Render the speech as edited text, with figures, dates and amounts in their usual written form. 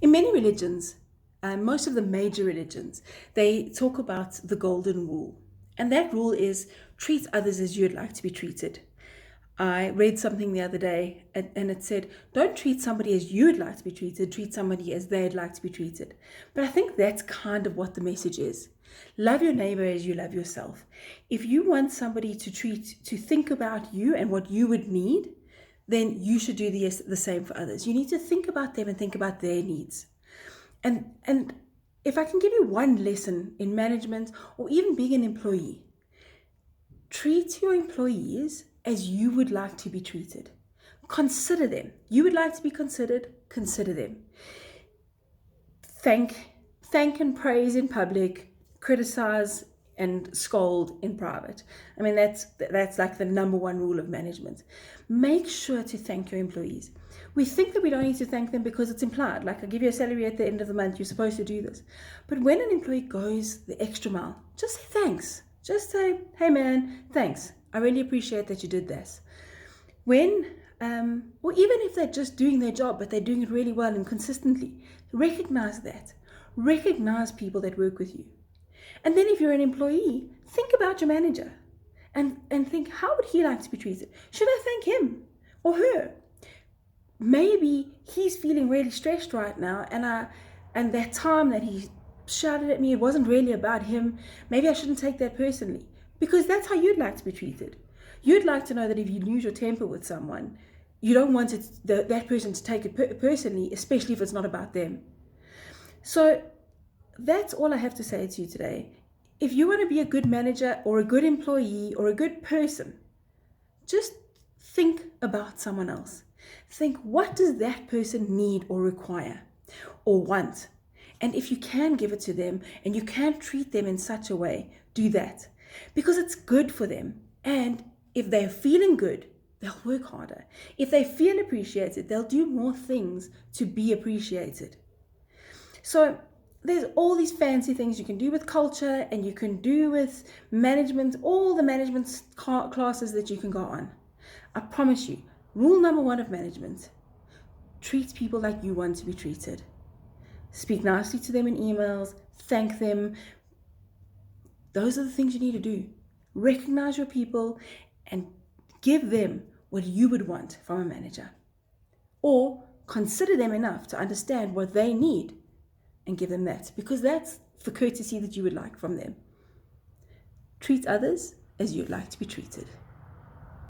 In many religions, most of the major religions, they talk about the golden rule. And that rule is treat others as you'd like to be treated. I read something the other day and it said, don't treat somebody as you'd like to be treated, treat somebody as they'd like to be treated. But I think that's kind of what the message is. Love your neighbor as you love yourself. If you want somebody to think about you and what you would need, then you should do the same for others. You need to think about them and think about their needs. And if I can give you one lesson in management or even being an employee, treat your employees as you would like to be treated. Consider them. You would like to be considered, consider them. Thank and praise in public, criticize and scold in private. I mean, that's like the number one rule of management. Make sure to thank your employees. We think that we don't need to thank them because it's implied. Like, I give you a salary at the end of the month, you're supposed to do this. But when an employee goes the extra mile, just say thanks. Just say, hey man, thanks. I really appreciate that you did this. When, or even if they're just doing their job, but they're doing it really well and consistently, recognize that. Recognize people that work with you. And then if you're an employee, think about your manager and think, how would he like to be treated? Should I thank him or her? Maybe he's feeling really stressed right now and that time that he shouted at me, it wasn't really about him. Maybe I shouldn't take that personally, because that's how you'd like to be treated. You'd like to know that if you lose your temper with someone, you don't want that person to take it personally, especially if it's not about them. So that's all I have to say to you today. If you want to be a good manager or a good employee or a good person, just think about someone else. Think, what does that person need or require or want? And if you can give it to them and you can treat them in such a way, do that. Because it's good for them. And if they're feeling good, they'll work harder. If they feel appreciated, they'll do more things to be appreciated. So there's all these fancy things you can do with culture and you can do with management, all the management classes that you can go on. I promise you, rule number one of management, treat people like you want to be treated. Speak nicely to them in emails, thank them. Those are the things you need to do. Recognize your people and give them what you would want from a manager. Or consider them enough to understand what they need and give them that, because that's the courtesy that you would like from them. Treat others as you'd like to be treated.